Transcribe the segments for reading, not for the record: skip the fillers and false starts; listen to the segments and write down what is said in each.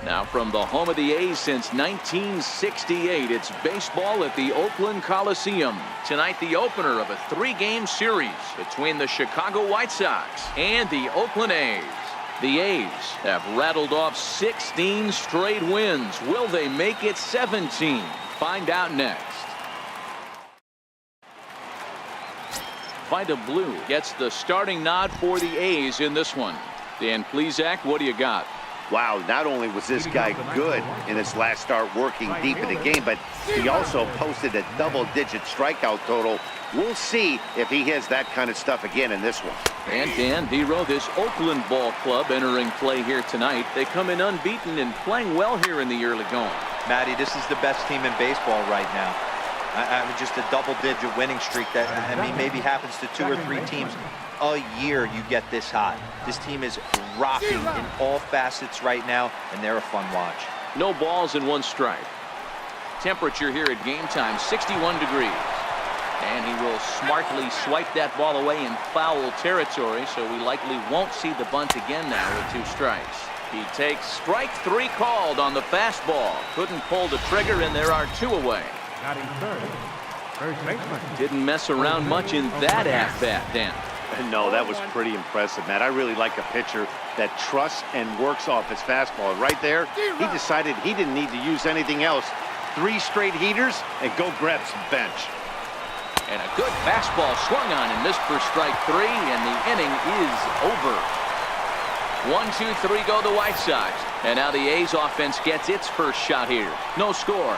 Now from the home of the A's since 1968, it's baseball at the Oakland Coliseum. Tonight, the opener of a 3-game series between the Chicago White Sox and the Oakland A's. The A's have rattled off 16 straight wins. Will they make it 17? Find out next. Vida Blue gets the starting nod for the A's in this one. Dan Plesac, what do you got? Wow, not only was this guy good in his last start working deep in the game, but he also posted a double-digit strikeout total. We'll see if he has that kind of stuff again in this one. And Dan Dero, this Oakland ball club entering play here tonight. They come in unbeaten and playing well here in the early going. Matty, this is the best team in baseball right now. I mean, just a double-digit winning streak that, I mean, maybe happens to 2 or 3 teams a year. You get this hot. This team is rocking in all facets right now, and they're a fun watch. No balls and 1 strike. Temperature here at game time, 61 degrees. And he will smartly swipe that ball away in foul territory, so we likely won't see the bunt again now with 2 strikes. He takes strike 3 called on the fastball. Couldn't pull the trigger, and there are 2 away. Didn't mess around much in that at-bat, Dan. No, that was pretty impressive, Matt. I really like a pitcher that trusts and works off his fastball. Right there, he decided he didn't need to use anything else. 3 straight heaters and go grab some bench. And a good fastball swung on and missed for strike 3, and the inning is over. 1, 2, 3 go the White Sox. And now the A's offense gets its first shot here. No score.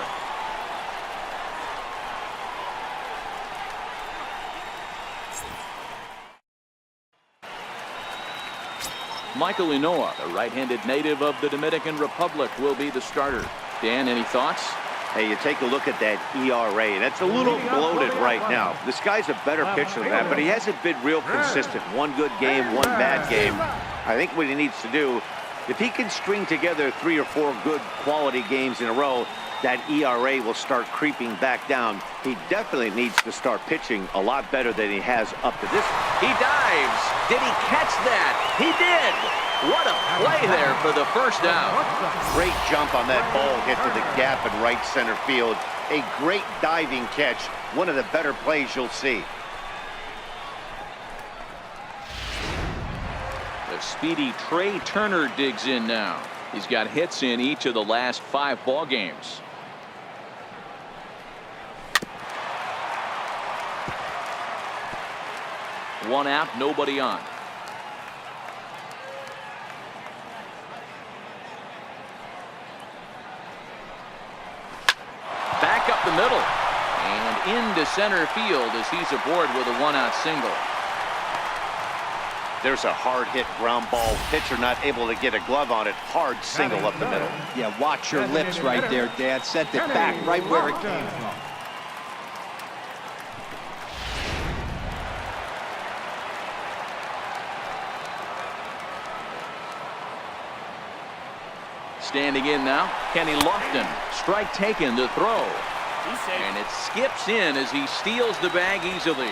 Michael Inoa, the right-handed native of the Dominican Republic, will be the starter. Dan, any thoughts? Hey, you take a look at that ERA, and it's a little bloated right now. This guy's a better pitcher than that, but he hasn't been real consistent. 1 good game, 1 bad game. I think what he needs to do, if he can string together 3 or 4 good quality games in a row, that ERA will start creeping back down. He definitely needs to start pitching a lot better than he has up to this. He dives. Did he catch that? He did. What a play there for the first out. Great jump on that ball hit to the gap in right center field. A great diving catch. One of the better plays you'll see. The speedy Trey Turner digs in now. He's got hits in each of the last 5 ball games. One out, nobody on. Back up the middle and into center field as he's aboard with a 1-out single. There's a hard hit ground ball. Pitcher not able to get a glove on it. Hard single up the middle. Yeah, watch your lips right there, Dad. Sent it back right where it came from. Standing in now, Kenny Lofton. Strike taken to throw. And it skips in as he steals the bag easily.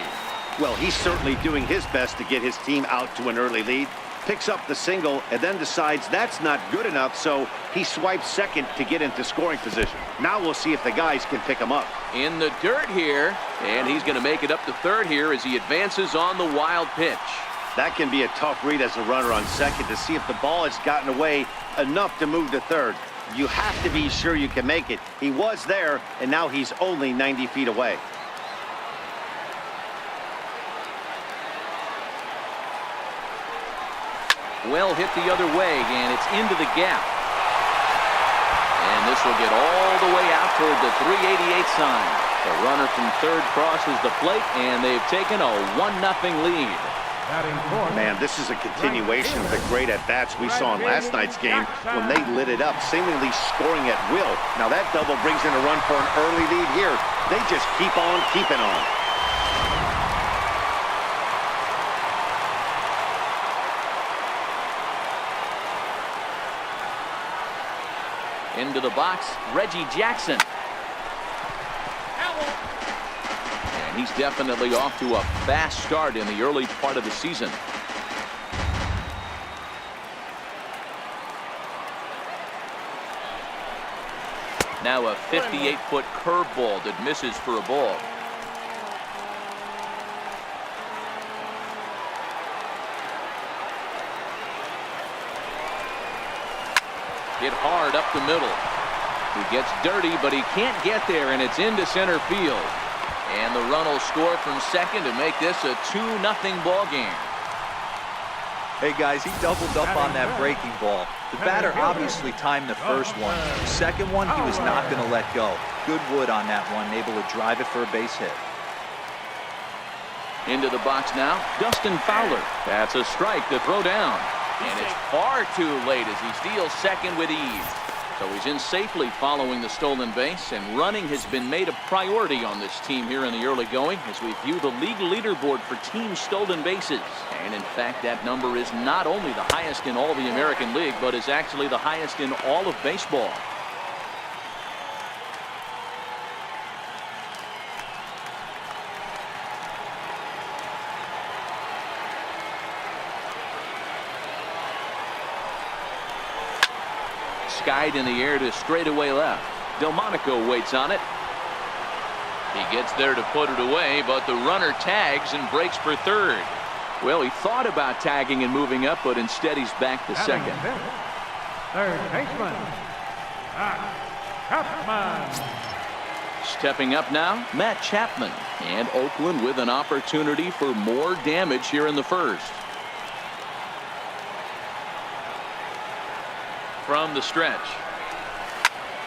Well, he's certainly doing his best to get his team out to an early lead. Picks up the single and then decides that's not good enough, so he swipes second to get into scoring position. Now we'll see if the guys can pick him up. In the dirt here, and he's going to make it up to third here as he advances on the wild pitch. That can be a tough read as a runner on second to see if the ball has gotten away enough to move to third. You have to be sure you can make it. He was there, and now he's only 90 feet away. Well hit the other way, and it's into the gap. And this will get all the way out toward the 388 sign. The runner from third crosses the plate, and they've taken a 1-0 lead. Man, this is a continuation of the great at-bats we saw in last night's game when they lit it up, seemingly scoring at will. Now that double brings in a run for an early lead here. They just keep on keeping on. Into the box, Reggie Jackson. And he's definitely off to a fast start in the early part of the season. Now a 58-foot curveball that misses for a ball. Hit hard up the middle. He gets dirty, but he can't get there, and it's into center field. And the run will score from second to make this a 2-0 ball game. Hey guys, he doubled up on that breaking ball. The batter obviously timed the first one. The second one, he was not going to let go. Good wood on that one, able to drive it for a base hit. Into the box now, Dustin Fowler. That's a strike to throw down. And it's far too late as he steals second with ease. So he's in safely following the stolen base, and running has been made a priority on this team here in the early going as we view the league leaderboard for team stolen bases. And in fact, that number is not only the highest in all the American League, but is actually the highest in all of baseball. Skied in the air to straightaway left. Delmonico waits on it. He gets there to put it away, but the runner tags and breaks for third. Well, he thought about tagging and moving up, but instead he's back to second. Third baseman, Chapman. Stepping up now, Matt Chapman. And Oakland with an opportunity for more damage here in the first. From the stretch.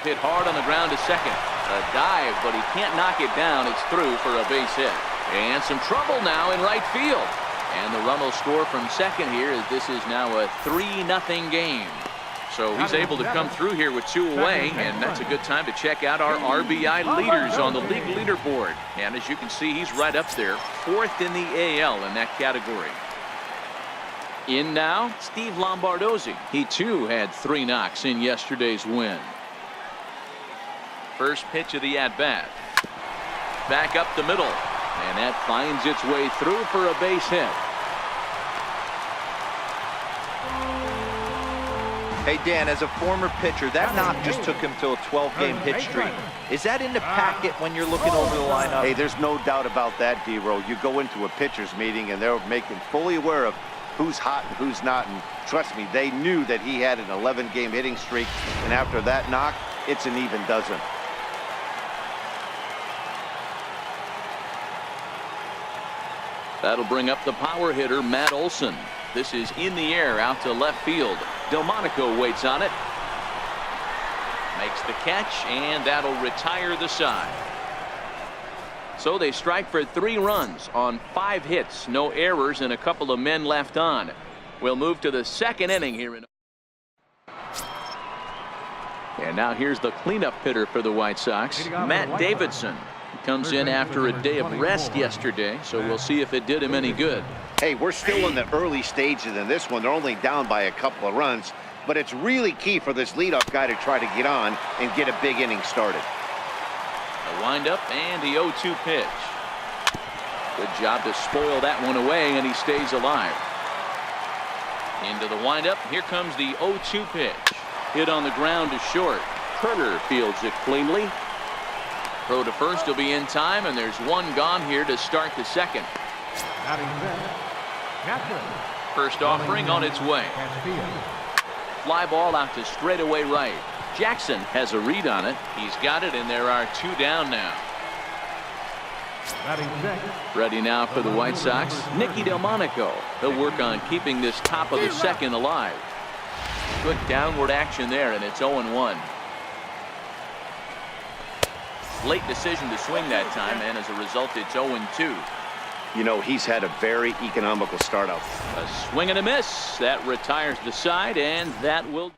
Hit hard on the ground to second. A dive, but he can't knock it down. It's through for a base hit. And some trouble now in right field. And the run will score from second here as this is now a 3-0 game. So he's able to come through here with two away, and that's a good time to check out our RBI leaders on the league leaderboard. And as you can see, he's right up there, fourth in the AL in that category. In now, Steve Lombardozzi. He too had 3 knocks in yesterday's win. First pitch of the at-bat. Back up the middle. And that finds its way through for a base hit. Hey Dan, as a former pitcher, that knock just took him to a 12-game hit streak. Is that in the packet when you're looking over the lineup? Hey, there's no doubt about that, D-Row. You go into a pitcher's meeting and they're making fully aware of who's hot and who's not, and trust me, they knew that he had an 11-game hitting streak, and after that knock, it's an even dozen. That'll bring up the power hitter, Matt Olson. This is in the air out to left field. Delmonico waits on it. Makes the catch, and that'll retire the side. So they strike for 3 runs on 5 hits, no errors, and a couple of men left on. We'll move to the second inning here. And now here's the cleanup hitter for the White Sox, Matt Davidson. He comes in after a day of rest yesterday, so we'll see if it did him any good. Hey, we're still in the early stages in this one. They're only down by a couple of runs, but it's really key for this leadoff guy to try to get on and get a big inning started. The windup and the 0-2 pitch. Good job to spoil that one away, and he stays alive. Into the windup. Here comes the 0-2 pitch. Hit on the ground to short. Turner fields it cleanly. Throw to first will be in time, and there's one gone here to start the second. First offering on its way. Fly ball out to straightaway right. Jackson has a read on it. He's got it, and there are 2 down now. Ready now for the White Sox, Nicky Delmonico. He'll work on keeping this top of the second alive. Good downward action there, and it's 0-1. Late decision to swing that time, and as a result, it's 0-2. You know, he's had a very economical start out. A swing and a miss. That retires the side, and that will.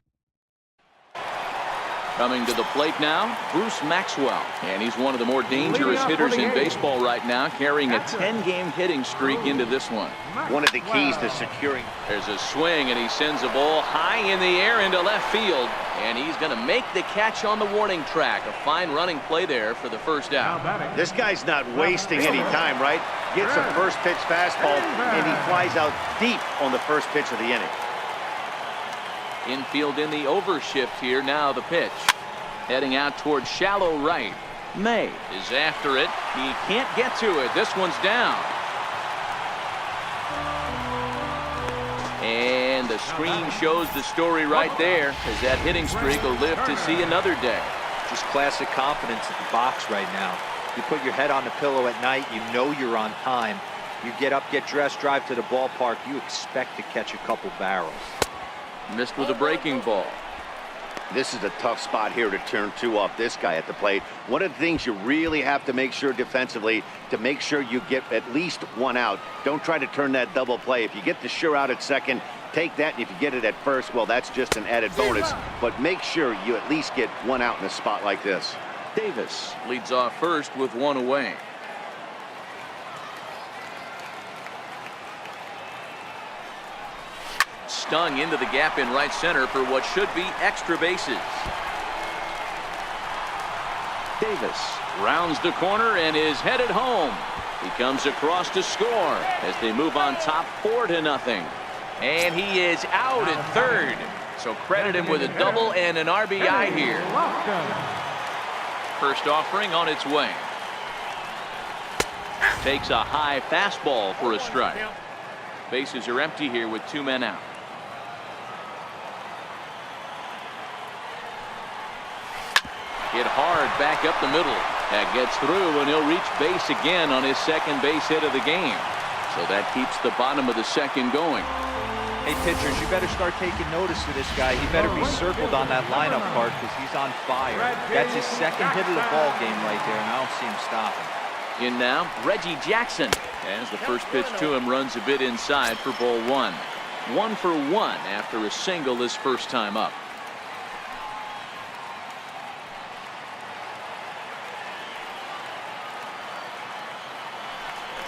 Coming to the plate now, Bruce Maxwell. And he's one of the more dangerous hitters in baseball right now, carrying a 10-game hitting streak into this one. One of the keys to securing. There's a swing, and he sends a ball high in the air into left field. And he's going to make the catch on the warning track. A fine running play there for the first out. This guy's not wasting any time, right? Gets a first pitch fastball, and he flies out deep on the first pitch of the inning. Infield in the overshift here. Now the pitch. Heading out towards shallow right. May is after it. He can't get to it. This one's down. And the screen shows the story right there, as that hitting streak will live to see another day. Just classic confidence at the box right now. You put your head on the pillow at night, you know you're on time. You get up, get dressed, drive to the ballpark, you expect to catch a couple barrels. Missed with a breaking ball. This is a tough spot here to turn two off this guy at the plate. One of the things you really have to make sure defensively, to make sure you get at least one out. Don't try to turn that double play. If you get the sure out at second, take that, and if you get it at first, well, that's just an added bonus. But make sure you at least get one out in a spot like this. Davis leads off first with one away. Stung into the gap in right center for what should be extra bases. Davis rounds the corner and is headed home. He comes across to score as they move on top 4-0. And he is out at third. So credit him with a double and an RBI here. First offering on its way. Takes a high fastball for a strike. Bases are empty here with 2 men out. Hit hard back up the middle. That gets through, and he'll reach base again on his second base hit of the game. So that keeps the bottom of the second going. Hey, pitchers, you better start taking notice of this guy. He better be circled on that lineup card because he's on fire. That's his second hit of the ball game right there, and I don't see him stopping. In now, Reggie Jackson, as the first pitch to him runs a bit inside for ball 1. 1 for 1 after a single his first time up.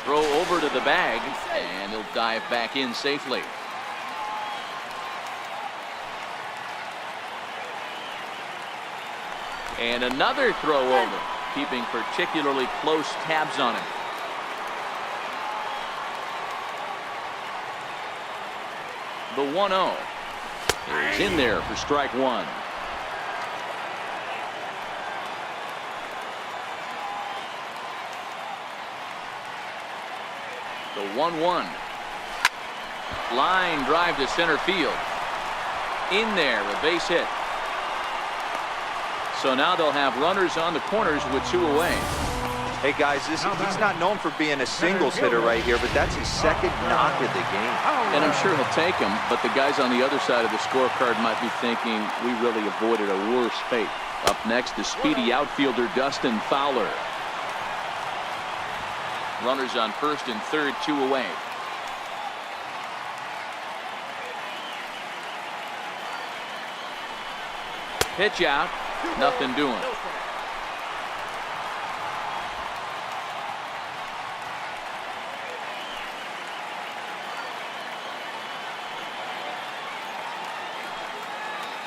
Throw over to the bag, and he'll dive back in safely. And another throw over, keeping particularly close tabs on him. The 1-0 is in there for strike 1. The 1-1. Line drive to center field. In there, a base hit. So now they'll have runners on the corners with 2 away. Hey guys, he's not known for being a singles hitter right here, but that's his second knock of the game. And I'm sure he'll take him, but the guys on the other side of the scorecard might be thinking we really avoided a worse fate. Up next, the speedy outfielder Dustin Fowler. Runners on first and third, 2 away. Pitch out, nothing doing.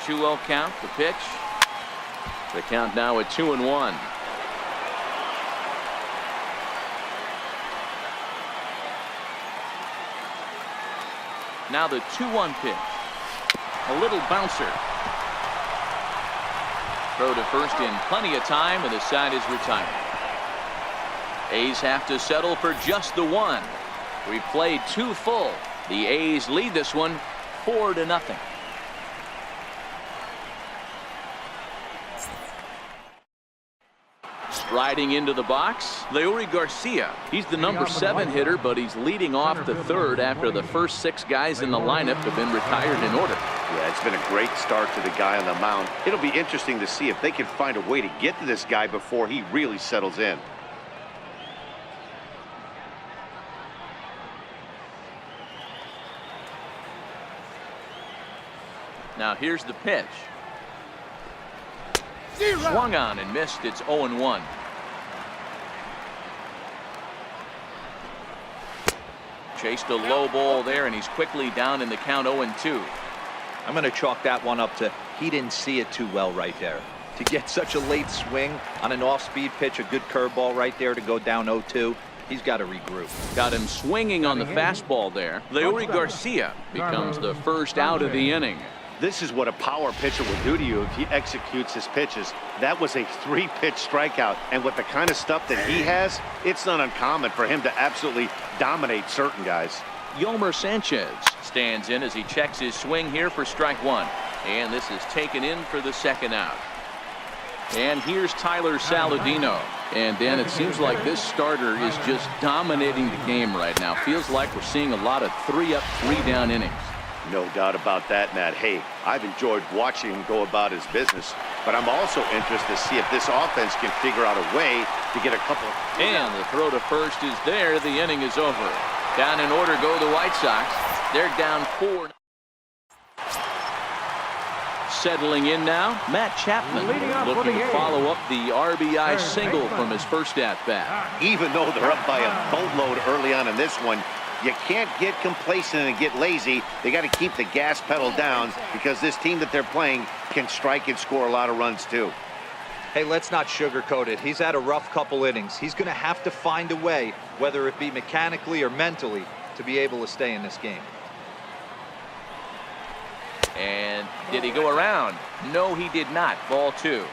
Two-0 count, the pitch. The count now at 2-1. Now the 2-1 pitch. A little bouncer. Throw to first in plenty of time, and the side is retired. A's have to settle for just the 1. We played 2 full. The A's lead this one 4-0. Striding into the box, Leury Garcia. He's the number 7 hitter, but he's leading off the third after the first 6 guys in the lineup have been retired in order. Yeah, it's been a great start to the guy on the mound. It'll be interesting to see if they can find a way to get to this guy before he really settles in. Now here's the pitch. Swung on and missed. It's 0-1. Chased a low ball there, and he's quickly down in the count 0-2. I'm going to chalk that one up to he didn't see it too well right there. To get such a late swing on an off-speed pitch, a good curveball right there to go down 0-2, he's got to regroup. Got him swinging on the fastball there. Leury Garcia becomes the first out of the inning. This is what a power pitcher will do to you if he executes his pitches. That was a 3-pitch strikeout, and with the kind of stuff that he has, it's not uncommon for him to absolutely dominate certain guys. Yomer Sanchez stands in as he checks his swing here for strike one. And this is taken in for the second out. And here's Tyler Saladino. And Dan, it seems like this starter is just dominating the game right now. Feels like we're seeing a lot of 3-up, 3-down innings. No doubt about that, Matt. Hey, I've enjoyed watching him go about his business, but I'm also interested to see if this offense can figure out a way to get a couple. And the throw to first is there. The inning is over. Down in order go the White Sox. They're down 4. Settling in now, Matt Chapman looking to follow up the RBI single from his first at-bat. Even though they're up by a boatload early on in this one, you can't get complacent and get lazy. They got to keep the gas pedal down because this team that they're playing can strike and score a lot of runs too. Hey, let's not sugarcoat it. He's had a rough couple innings. He's going to have to find a way, whether it be mechanically or mentally, to be able to stay in this game. And did he go around? No, he did not. Ball 2.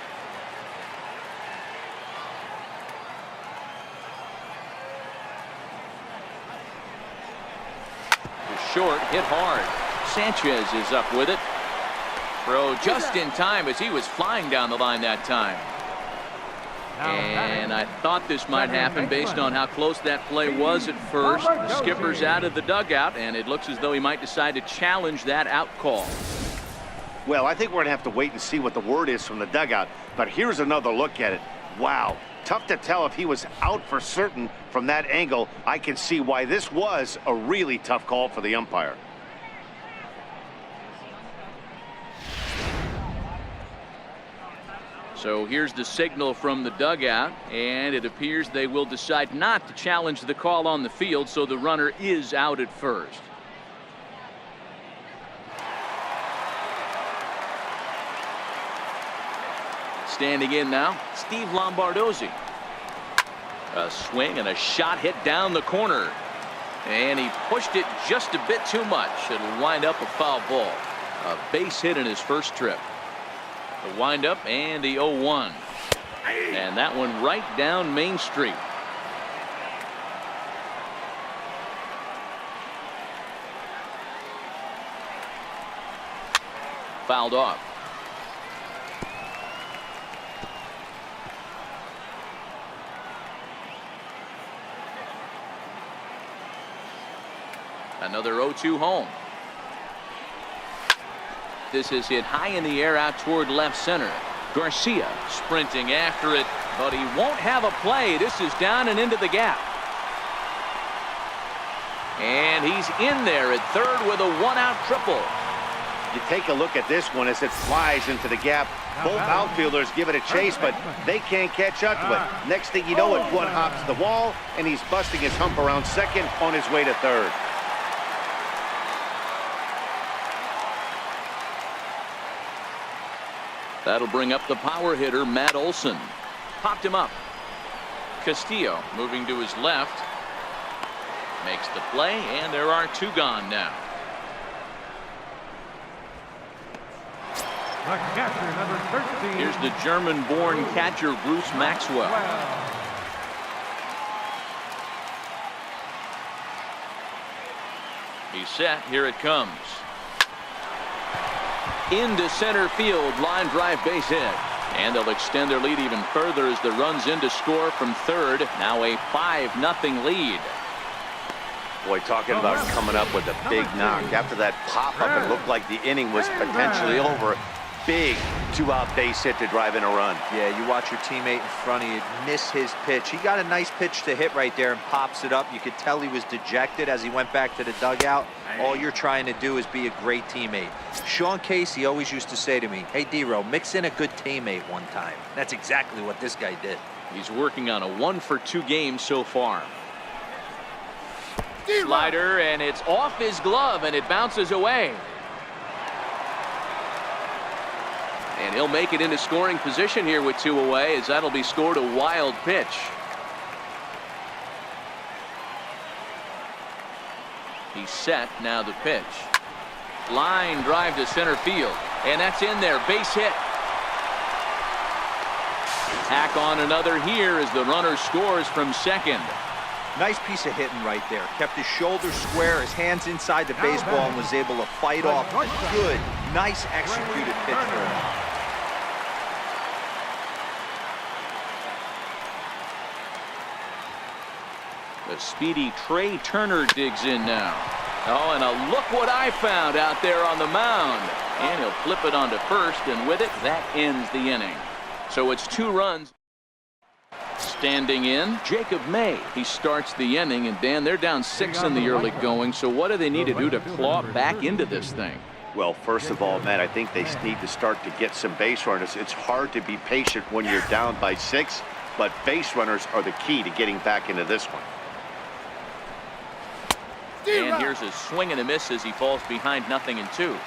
Short, hit hard. Sanchez is up with it. Throw just in time as he was flying down the line that time. And I thought this might happen based on how close that play was at first. The skipper's out of the dugout, and it looks as though he might decide to challenge that out call. Well, I think we're going to have to wait and see what the word is from the dugout. But here's another look at it. Wow. Tough to tell if he was out for certain from that angle. I can see why this was a really tough call for the umpire. So here's the signal from the dugout, and it appears they will decide not to challenge the call on the field, so the runner is out at first. Standing in now, Steve Lombardozzi. A swing and a shot hit down the corner. And he pushed it just a bit too much. It'll wind up a foul ball. A base hit in his first trip. The windup and the 0-1. And that one right down Main Street. Fouled off. Another 0-2 home. This is hit high in the air out toward left center. Garcia sprinting after it, but he won't have a play. This is down and into the gap. And he's in there at third with a 1-out triple. You take a look at this one as it flies into the gap. Both outfielders give it a chase, but they can't catch up to it. Next thing you know, it one hops the wall, and he's busting his hump around second on his way to third. That'll bring up the power hitter, Matt Olson. Popped him up. Castillo moving to his left. Makes the play, and there are 2 gone now. The catcher, number 13. Here's the German-born catcher, Bruce Maxwell. He's set. Here it comes. Into center field, line drive base hit. And they'll extend their lead even further as the run's in to score from third. Now a 5-0 lead. Boy, talking about coming up with a big knock. After that pop-up, it looked like the inning was potentially over. Big 2-out base hit to drive in a run. Yeah, you watch your teammate in front of you miss his pitch. He got a nice pitch to hit right there and pops it up. You could tell he was dejected as he went back to the dugout. All you're trying to do is be a great teammate. Sean Casey always used to say to me, hey, D-Row, mix in a good teammate one time. That's exactly what this guy did. He's working on a 1-for-2 game so far. Slider, and it's off his glove, and it bounces away. And he'll make it into scoring position here with 2 away, as that'll be scored a wild pitch. He's set. Now the pitch. Line drive to center field, and that's in there. Base hit. Tack on another here as the runner scores from second. Nice piece of hitting right there. Kept his shoulders square, his hands inside the baseball, and was able to fight off a good, nice executed pitch for him. The speedy Trey Turner digs in now. Oh, and a look what I found out there on the mound. And he'll flip it onto first, and with it, that ends the inning. So it's 2 runs. Standing in, Jacob May. He starts the inning, and Dan, they're down 6 in the early going. So what do they need to do to claw back into this thing? Well, first of all, Matt, I think they need to start to get some base runners. It's hard to be patient when you're down by 6, but base runners are the key to getting back into this one. And here's a swing and a miss as he falls behind 0-2.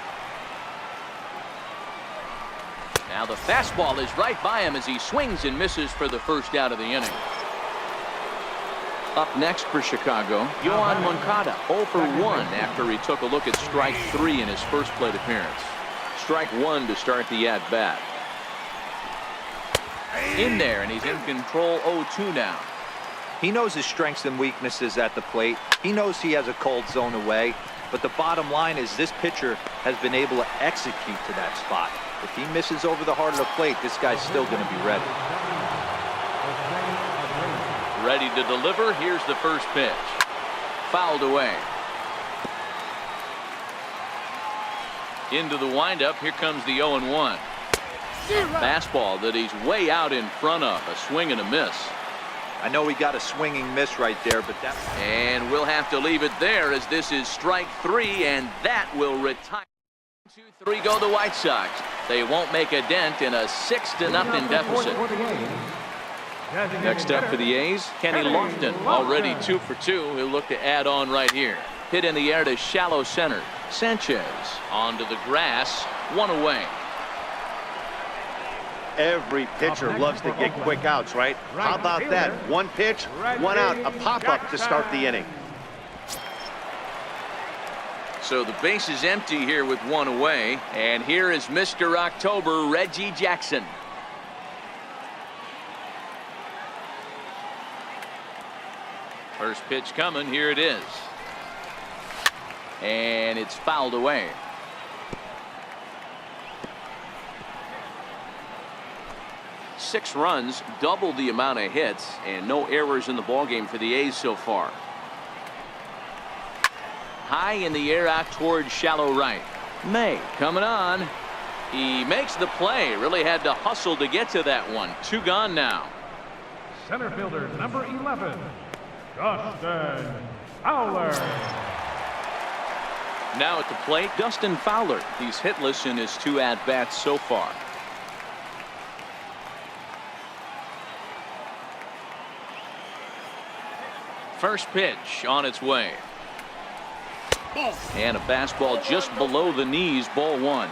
Now the fastball is right by him as he swings and misses for the first out of the inning. Up next for Chicago, Yoan Moncada, 0 for 1 after he took a look at strike 3 in his first plate appearance. Strike 1 to start the at-bat. In there, and he's in control 0-2 now. He knows his strengths and weaknesses at the plate. He knows he has a cold zone away. But the bottom line is this pitcher has been able to execute to that spot. If he misses over the heart of the plate, this guy's still going to be ready. Ready to deliver. Here's the first pitch. Fouled away. Into the windup. Here comes the 0-1. Fastball that he's way out in front of. A swing and a miss. I know he got a swinging miss right there, but that... And we'll have to leave it there as this is strike 3, and that will retire. 2-3 go the White Sox. They won't make a dent in a 6-0 deficit. Next up for the A's, Kenny Lofton, already 2 for 2. He'll look to add on right here. Hit in the air to shallow center. Sanchez onto the grass, 1 away. Every pitcher loves to get quick outs, right? How about that? 1 pitch, 1 out, a pop-up to start the inning. So the base is empty here with 1 away. And here is Mr. October, Reggie Jackson. First pitch coming. Here it is. And it's fouled away. Six runs, double the amount of hits, and no errors in the ballgame for the A's so far. High in the air out towards shallow right. May coming on. He makes the play. Really had to hustle to get to that one. 2 gone now. Center fielder number 11, Dustin Fowler. Now at the plate, Dustin Fowler. He's hitless in his 2 at-bats so far. First pitch on its way. And a fastball just below the knees, ball 1.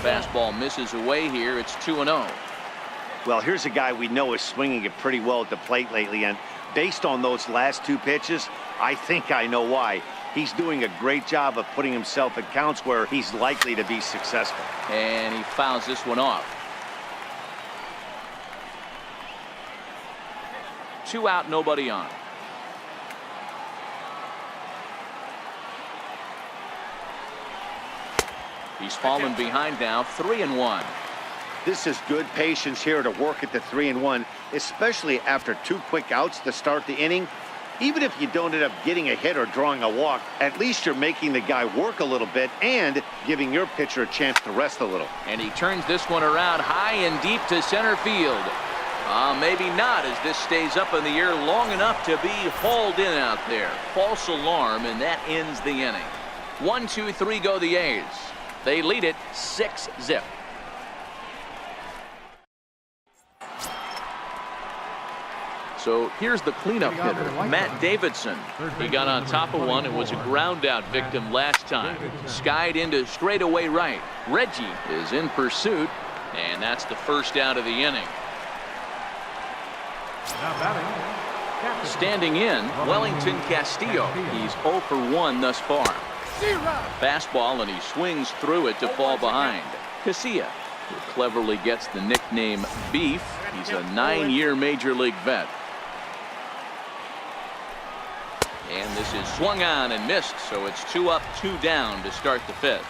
Fastball misses away here. It's 2-0. Well, here's a guy we know is swinging it pretty well at the plate lately, and based on those last 2 pitches, I think I know why. He's doing a great job of putting himself at counts where he's likely to be successful. And he fouls this one off. 2 out, nobody on. He's fallen behind now, 3-1. This is good patience here to work at the 3-1, especially after 2 quick outs to start the inning. Even if you don't end up getting a hit or drawing a walk, at least you're making the guy work a little bit and giving your pitcher a chance to rest a little. And he turns this one around high and deep to center field. Maybe not, as this stays up in the air long enough to be hauled in out there. False alarm, and that ends the inning. 1-2-3 go the A's. They lead it 6-0. So here's the cleanup hitter, Matt Davidson. He got on top of one and was a ground out victim last time. Skied into straightaway right. Reggie is in pursuit, and that's the first out of the inning. Now batting, Standing in, Wellington Castillo. He's 0 for 1 thus far. Fastball, and he swings through it to fall behind. Casilla, who cleverly gets the nickname Beef. He's a 9-year Major League vet. And this is swung on and missed, so it's 2 up, 2 down to start the 5th.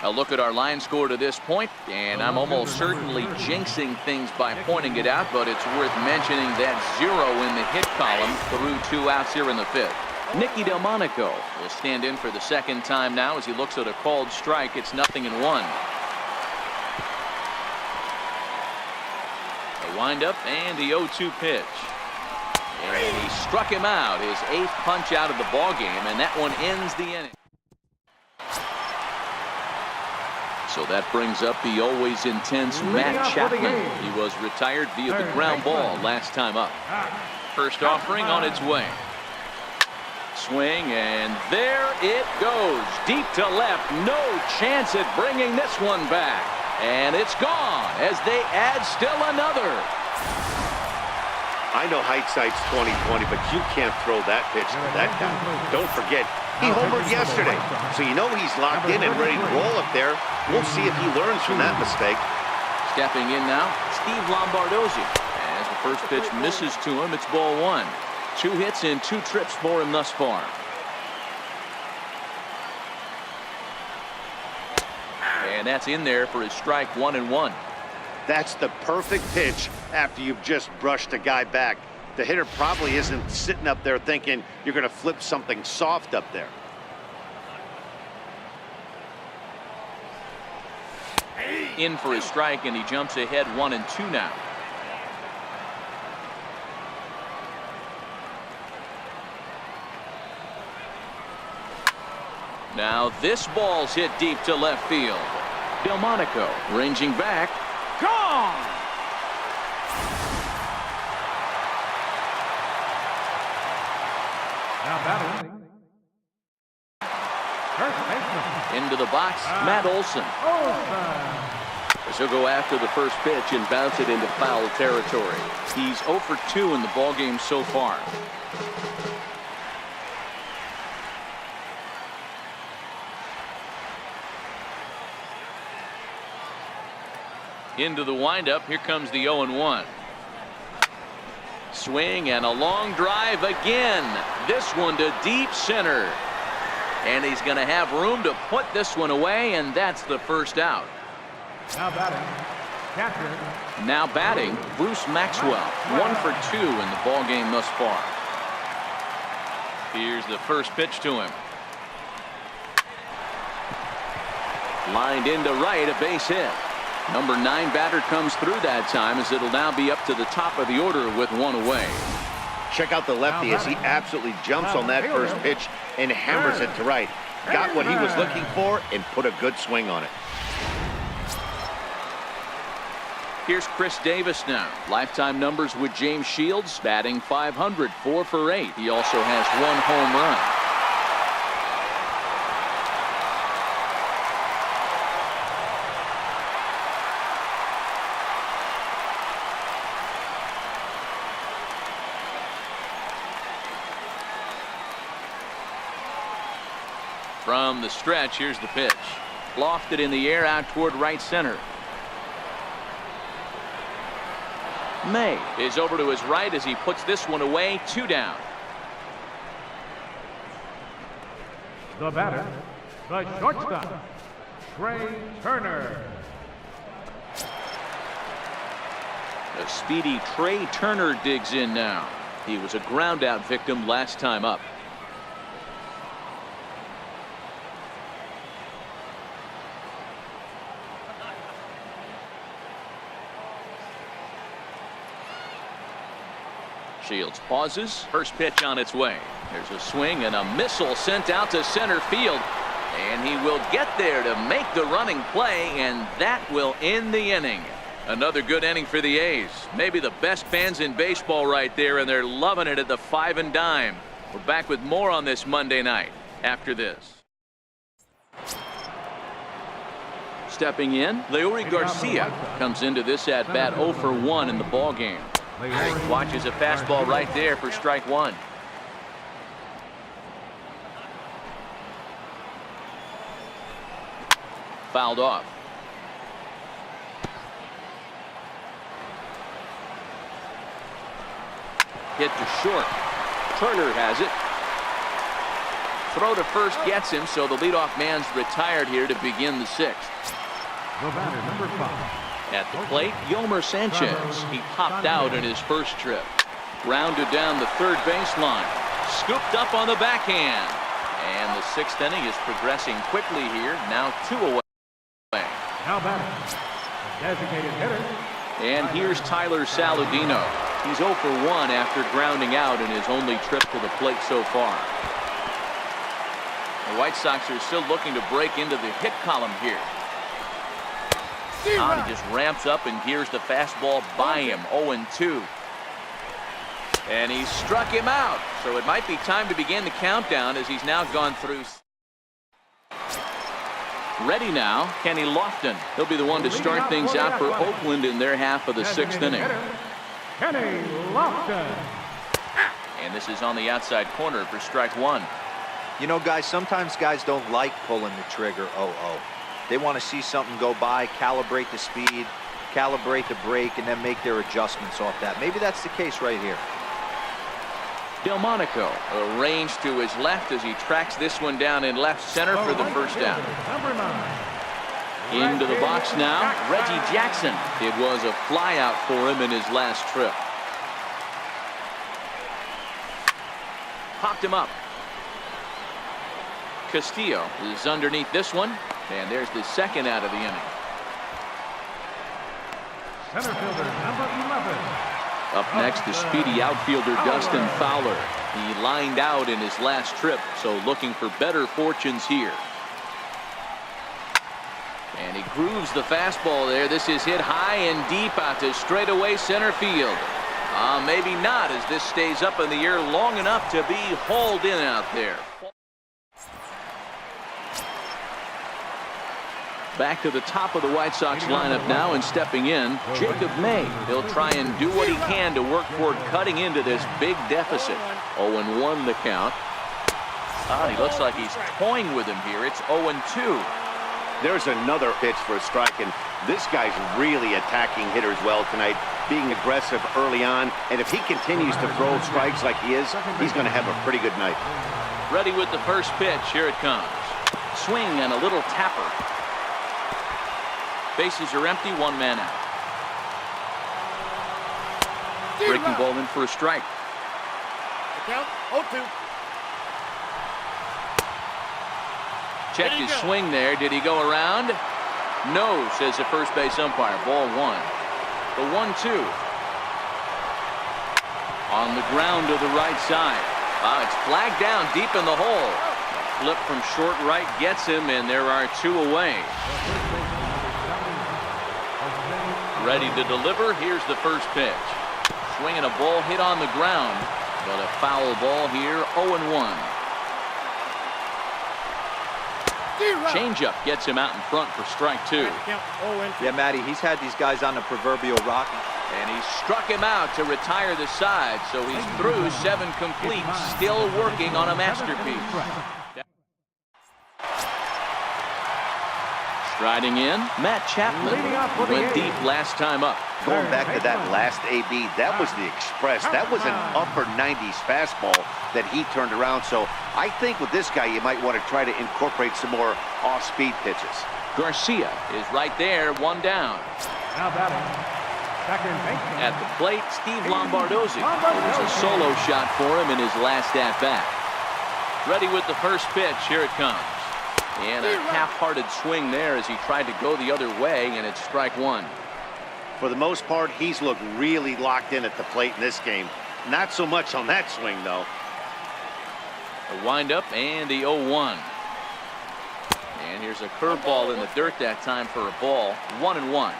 A look at our line score to this point, and I'm almost certainly jinxing things by pointing it out, but it's worth mentioning that 0 in the hit column through 2 outs here in the 5th. Nicky Delmonico will stand in for the 2nd time now as he looks at a called strike. It's 0-1. The windup and the 0-2 pitch. And he struck him out, his 8th punch out of the ball game, and that one ends the inning. So that brings up the always intense Matt Chapman. He was retired via the ground ball last time up. First offering on its way. Swing, and there it goes. Deep to left. No chance at bringing this one back. And it's gone as they add still another. I know hindsight's 20/20, but you can't throw that pitch to that guy. Don't forget, he homered yesterday, so you know he's locked in and ready to roll up there. We'll see if he learns from that mistake. Stepping in now, Steve Lombardozzi. As the first pitch misses to him, it's ball 1. 2 hits and 2 trips for him thus far. And that's in there for his strike 1-1. That's the perfect pitch after you've just brushed a guy back. The hitter probably isn't sitting up there thinking you're going to flip something soft up there. In for his strike, and he jumps ahead 1-2 now. Now this ball's hit deep to left field. Delmonico ranging back. Gone! Now batting. First baseman. Into the box, Matt Olson. As he'll go after the first pitch and bounce it into foul territory. He's 0 for 2 in the ballgame so far. Into the windup. Here comes the 0-1. Swing and a long drive again. This one to deep center. And he's going to have room to put this one away, and that's the first out. Now batting. Catcher. Now batting, Bruce Maxwell. 1 for 2 in the ballgame thus far. Here's the first pitch to him. Lined into right, a base hit. Number 9 batter comes through that time, as it'll now be up to the top of the order with 1 away. Check out the lefty as he absolutely jumps on that first pitch and hammers it to right. Got what he was looking for and put a good swing on it. Here's Chris Davis now. Lifetime numbers with James Shields, batting .500, 4 for 8. He also has 1 home run. From the stretch, here's the pitch. Lofted in the air out toward right center. May is over to his right as he puts this one away. 2 down. The batter, the shortstop, Trey Turner. The speedy Trey Turner digs in now. He was a ground out victim last time up. Shields pauses. First pitch on its way. There's a swing and a missile sent out to center field. And he will get there to make the running play, and that will end the inning. Another good inning for the A's. Maybe the best fans in baseball right there, and they're loving it at the 5 and dime. We're back with more on this Monday night after this. Stepping in, Leury Garcia comes into this at bat 0 for 1 in the ball game. Watches a fastball right there for strike one. Fouled off. Hit to short. Turner has it. Throw to first gets him, so the leadoff man's retired here to begin the sixth. The batter, number 5. At the plate, Yomer Sanchez. He popped out in his first trip. Grounded down the third baseline. Scooped up on the backhand. And the sixth inning is progressing quickly here. Now 2 away. Now batting, the designated hitter. And here's Tyler Saladino. He's 0 for 1 after grounding out in his only trip to the plate so far. The White Sox are still looking to break into the hit column here. He just ramps up, and here's the fastball by him. 0-2. And he struck him out. So it might be time to begin the countdown as he's now gone through. Ready now, Kenny Lofton. He'll be the one to start things out for Oakland in their half of the sixth inning. Kenny Lofton. And this is on the outside corner for strike one. You know, guys, sometimes guys don't like pulling the trigger 0-0. They want to see something go by, calibrate the speed, calibrate the break, and then make their adjustments off that. Maybe that's the case right here. Delmonico arranged to his left as he tracks this one down in left center for the first down. Into the box now, Reggie Jackson. It was a fly out for him in his last trip. Popped him up. Castillo is underneath this one, and there's the second out of the inning. Center fielder, number 11. Up next, the speedy outfielder Dustin Fowler. He lined out in his last trip, so looking for better fortunes here. And he grooves the fastball there. This is hit high and deep out to straightaway center field. Maybe not, as this stays up in the air long enough to be hauled in out there. Back to the top of the White Sox lineup now, and stepping in, Jacob May. He'll try and do what he can to work toward cutting into this big deficit. 0-1 the count. He looks like he's toying with him here. It's 0-2. There's another pitch for a strike, and this guy's really attacking hitters well tonight, being aggressive early on, and if he continues to throw strikes like he is, he's going to have a pretty good night. Ready with the first pitch. Here it comes. Swing and a little tapper. Bases are empty, 1 man out. Breaking ball in for a strike. The count, 0-2. Checked his swing there. Did he go around? No, says the first base umpire. Ball 1. The 1-2. On the ground to the right side. It's flagged down deep in the hole. Flip from short right gets him, and there are 2 away. Ready to deliver. Here's the first pitch. Swinging a ball hit on the ground, but a foul ball here. 0-1. Changeup gets him out in front for strike 2. Yeah, Matty, he's had these guys on the proverbial rocky. And he struck him out to retire the side, so he's through 7 complete, still working on a masterpiece. Striding in, Matt Chapman went deep last time up. Going back to that last AB, that was the express. That was an upper 90s fastball that he turned around. So I think with this guy, you might want to try to incorporate some more off-speed pitches. Garcia is right there, 1 down. Now batting, second baseman. At the plate, Steve Lombardozzi. It was a solo shot for him in his last at-bat. Ready with the first pitch. Here it comes. And a half-hearted swing there as he tried to go the other way, and it's strike 1. For the most part, he's looked really locked in at the plate in this game. Not so much on that swing, though. The windup and the 0-1. And here's a curveball in the dirt that time for a ball. 1-1.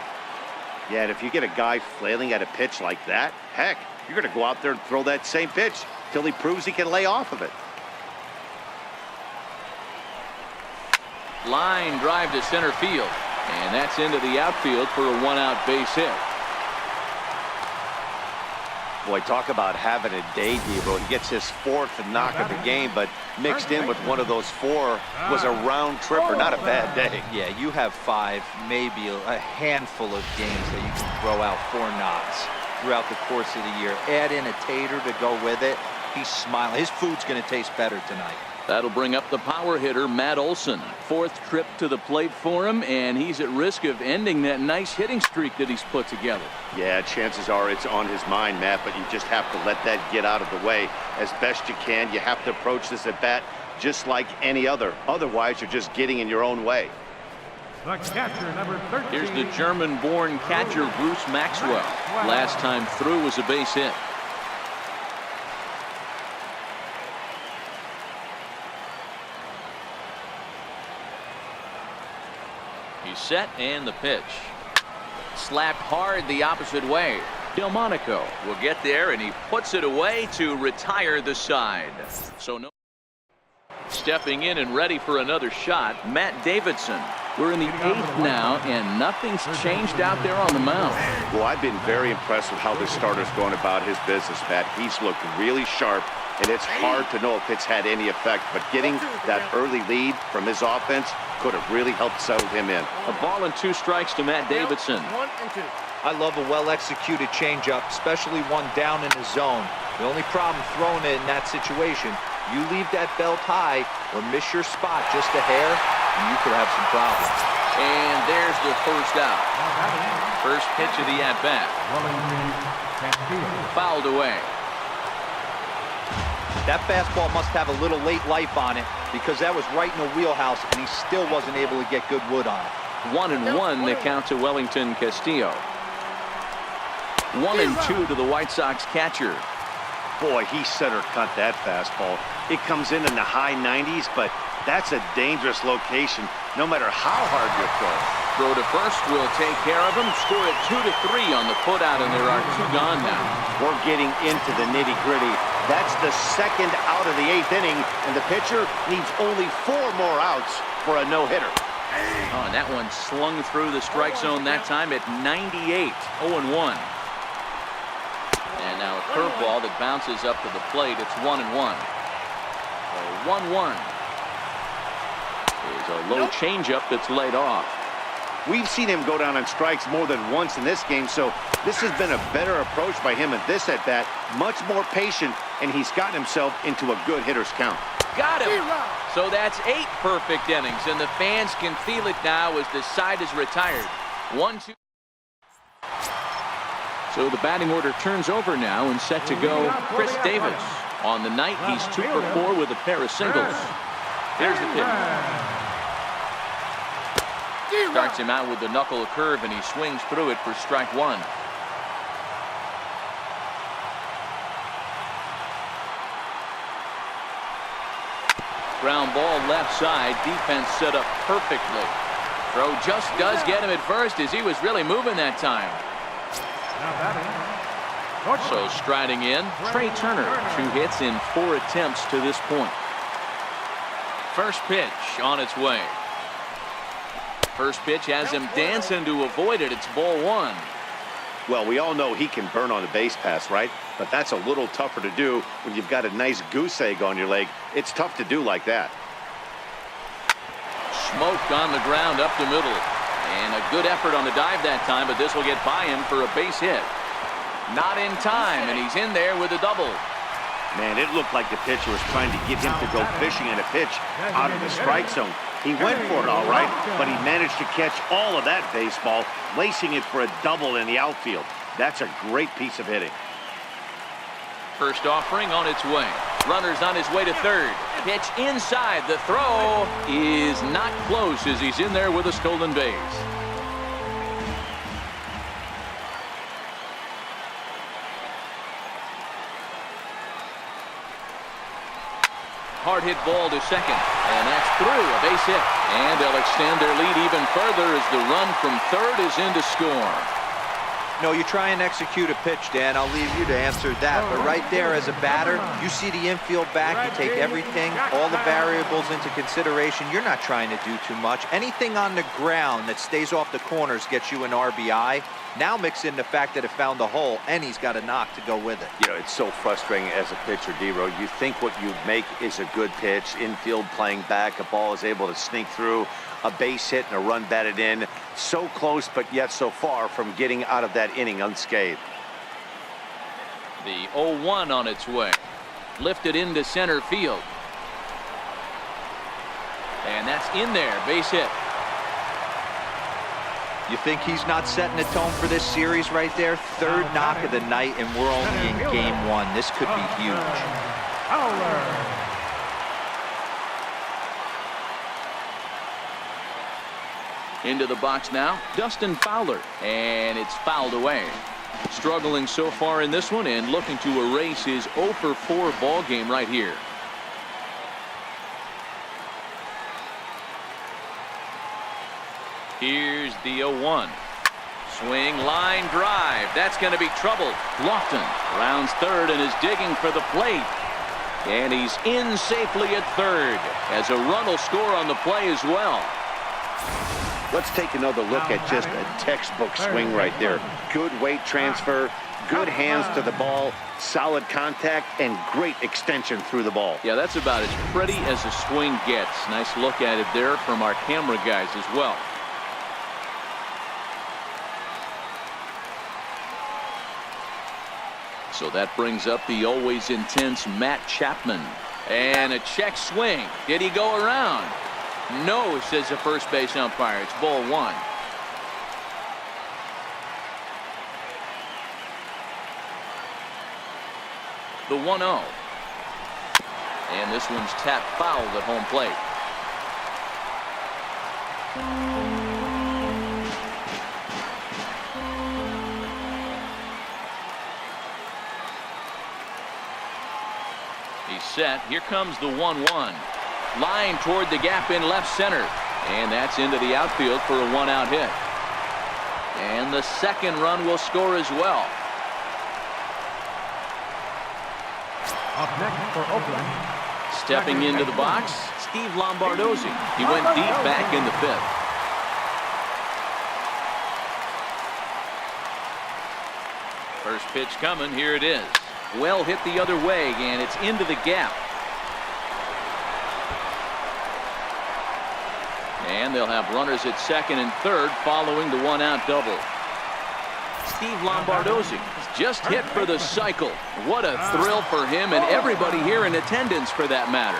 Yeah, and if you get a guy flailing at a pitch like that, heck, you're going to go out there and throw that same pitch till he proves he can lay off of it. Line drive to center field, and that's into the outfield for a 1-out base hit. Boy, talk about having a day, Devo. He gets his 4th knock of the game, but mixed in with one of those 4 was a round tripper. Not a bad day. Yeah, you have 5, maybe a handful of games that you can throw out 4 knocks throughout the course of the year. Add in a tater to go with it. He's smiling. His food's going to taste better tonight. That'll bring up the power hitter, Matt Olson. 4th trip to the plate for him, and he's at risk of ending that nice hitting streak that he's put together. Yeah, chances are it's on his mind, Matt, but you just have to let that get out of the way as best you can. You have to approach this at bat just like any other. Otherwise, you're just getting in your own way. The catcher, number 13. Here's the German-born catcher, Bruce Maxwell. Last time through was a base hit. He's set, and the pitch. Slapped hard the opposite way. Delmonico will get there, and he puts it away to retire the side. So no. Stepping in and ready for another shot, Matt Davidson. We're in the 8th now, and nothing's changed out there on the mound. Well, I've been very impressed with how this starter's going about his business, Matt. He's looked really sharp, and it's hard to know if it's had any effect, but getting that early lead from his offense could have really helped settle him in. A ball and 2 strikes to Matt Davidson. 1 and 2. I love a well-executed changeup, especially one down in the zone. The only problem throwing it in that situation, you leave that belt high or miss your spot just a hair, and you could have some problems. And there's the first out. First pitch of the at-bat. Fouled away. That fastball must have a little late life on it because that was right in the wheelhouse, and he still wasn't able to get good wood on it. 1-1 the count to Wellington Castillo. 1-2 to the White Sox catcher. Boy, he center cut that fastball. It comes in the high 90s, but that's a dangerous location no matter how hard you throw. Throw to first will take care of him. Score it 2-3 on the putout, and there are 2 gone now. We're getting into the nitty-gritty. That's the 2nd out of the 8th inning, and the pitcher needs only 4 more outs for a no-hitter. Oh, and that one slung through the strike zone that time at 98. 0-1. And now a curveball that bounces up to the plate. It's 1-1. 1-1. There's a low changeup that's laid off. We've seen him go down on strikes more than once in this game, so this has been a better approach by him at this at-bat. Much more patient, and he's gotten himself into a good hitter's count. Got him. So that's 8 perfect innings, and the fans can feel it now as the side is retired. 1-2. So the batting order turns over now and set to go Chris Davis. On the night, he's 2 for 4 with a pair of singles. Here's the pitch. Starts him out with the knuckle curve, and he swings through it for strike 1. Ground ball left side. Defense set up perfectly. Throw just does get him at first as he was really moving that time. So striding in, Trey Turner. 2 hits in 4 attempts to this point. First pitch on its way. First pitch has him dancing to avoid it. It's ball 1. Well, we all know he can burn on the base pass, right? But that's a little tougher to do when you've got a nice goose egg on your leg. It's tough to do like that. Smoked on the ground up the middle. And a good effort on the dive that time, but this will get by him for a base hit. Not in time, and he's in there with a double. Man, it looked like the pitcher was trying to get him to go fishing at a pitch out of the strike zone. He went for it all right, but he managed to catch all of that baseball, lacing it for a double in the outfield. That's a great piece of hitting. First offering on its way. Runners on his way to third. Pitch inside. The throw is not close as he's in there with a stolen base. Hard hit ball to second, and that's through, a base hit. And they'll extend their lead even further as the run from third is in to score. No, you try and execute a pitch, Dan. I'll leave you to answer that. But right there, as a batter, you see the infield back. You take everything, all the variables into consideration. You're not trying to do too much. Anything on the ground that stays off the corners gets you an RBI. Now mix in the fact that it found the hole, and he's got a knock to go with it. You know, it's so frustrating as a pitcher, D-Row. You think what you make is a good pitch, infield playing back, a ball is able to sneak through, a base hit and a run batted in. So close, but yet so far from getting out of that inning unscathed. The 0-1 on its way. Lifted into center field. And that's in there, base hit. You think he's not setting the tone for this series right there? Third knock of the night, and we're only in game one. This could be huge. Into the box now, Dustin Fowler, and it's fouled away. Struggling so far in this one and looking to erase his 0-for-4 ball game right here. Here's the 0-1. Swing, line drive. That's going to be trouble. Lofton rounds third and is digging for the plate. And he's in safely at third, as a run will score on the play as well. Let's take another look at just a textbook swing right there. Good weight transfer, good hands to the ball, solid contact, and great extension through the ball. Yeah, that's about as pretty as a swing gets. Nice look at it there from our camera guys as well. So that brings up the always intense Matt Chapman. And a check swing. Did he go around? No, says the first base umpire. It's ball one. The 1-0. And this one's tapped foul at home plate. He's set. Here comes the 1-1. Line toward the gap in left center. And that's into the outfield for a one-out hit. And the second run will score as well. Up next for Oakland. Stepping into the box, Steve Lombardozzi. He went deep back in the fifth. First pitch coming. Here it is. Well hit the other way, and it's into the gap. And they'll have runners at second and third following the one-out double. Steve Lombardozzi just hit for the cycle. What a thrill for him and everybody here in attendance for that matter.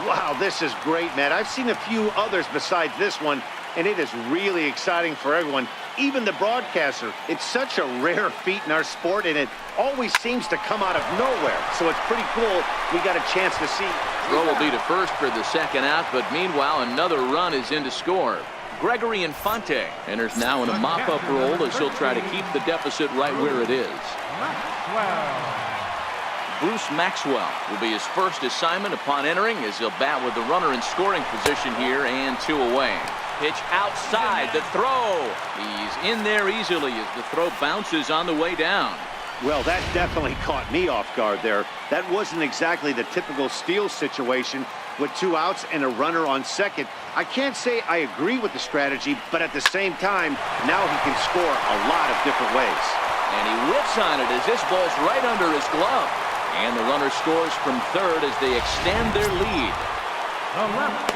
Wow, this is great, Matt. I've seen a few others besides this one, and it is really exciting for everyone, even the broadcaster. It's such a rare feat in our sport, and it always seems to come out of nowhere. So it's pretty cool we got a chance to see. Throw will be to first for the second out, but meanwhile another run is in to score. Gregory Infante enters now in a mop-up role as he'll try to keep the deficit right where it is. Bruce Maxwell will be his first assignment upon entering as he'll bat with the runner in scoring position here and two away. Pitch outside, the throw. He's in there easily as the throw bounces on the way down. Well, that definitely caught me off guard there. That wasn't exactly the typical steal situation with two outs and a runner on second. I can't say I agree with the strategy, but at the same time, now he can score a lot of different ways. And he whips on it as this ball's right under his glove. And the runner scores from third as they extend their lead.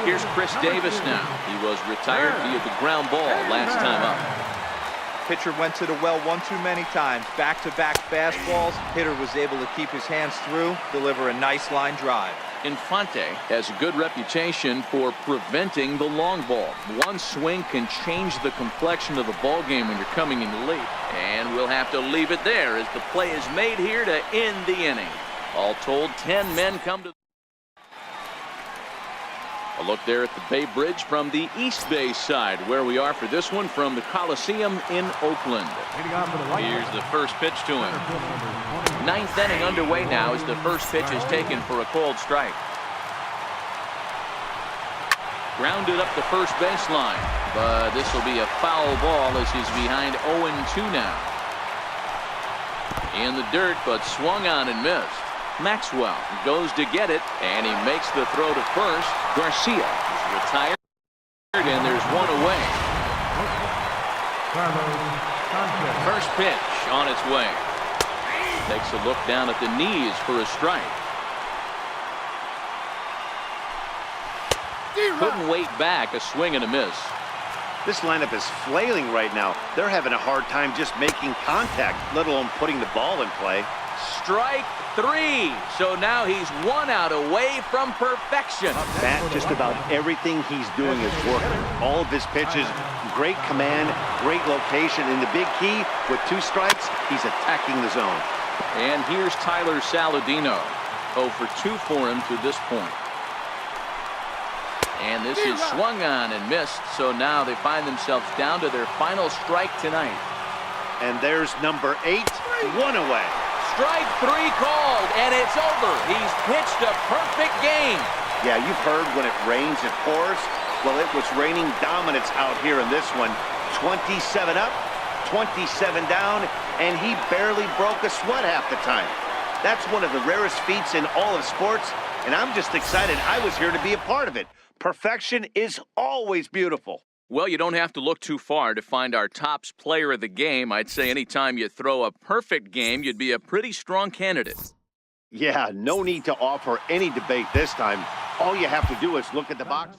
Here's Chris Davis now. He was retired via the ground ball last time up. Pitcher went to the well one too many times. Back-to-back fastballs. Hitter was able to keep his hands through, deliver a nice line drive. Infante has a good reputation for preventing the long ball. One swing can change the complexion of the ball game when you're coming in the lead. And we'll have to leave it there as the play is made here to end the inning. All told, 10 men come to. A look there at the Bay Bridge from the East Bay side, where we are for this one from the Coliseum in Oakland. Here's the first pitch to him. Ninth inning underway now as the first pitch is taken for a called strike. Grounded up the first baseline, but this will be a foul ball as he's behind 0-2 now. In the dirt, but swung on and missed. Maxwell goes to get it, and he makes the throw to first. Garcia is retired, and there's one away. First pitch on its way. Takes a look down at the knees for a strike. Couldn't wait back, a swing and a miss. This lineup is flailing right now. They're having a hard time just making contact, let alone putting the ball in play. Strike three. So now he's 1 out away from perfection. Matt, just about everything he's doing is working. All of his pitches, great command, great location. And the big key, with 2 strikes, he's attacking the zone. And here's Tyler Saladino. 0 for 2 for him to this point. And this is swung on and missed, so now they find themselves down to their final strike tonight. And there's number 8, 1 away. Strike 3 called, and it's over. He's pitched a perfect game. Yeah, you've heard when it rains, it pours. Well, it was raining dominance out here in this one. 27 up, 27 down, and he barely broke a sweat half the time. That's one of the rarest feats in all of sports, and I'm just excited I was here to be a part of it. Perfection is always beautiful. Well, you don't have to look too far to find our tops player of the game. I'd say anytime you throw a perfect game, you'd be a pretty strong candidate. Yeah, no need to offer any debate this time. All you have to do is look at the box.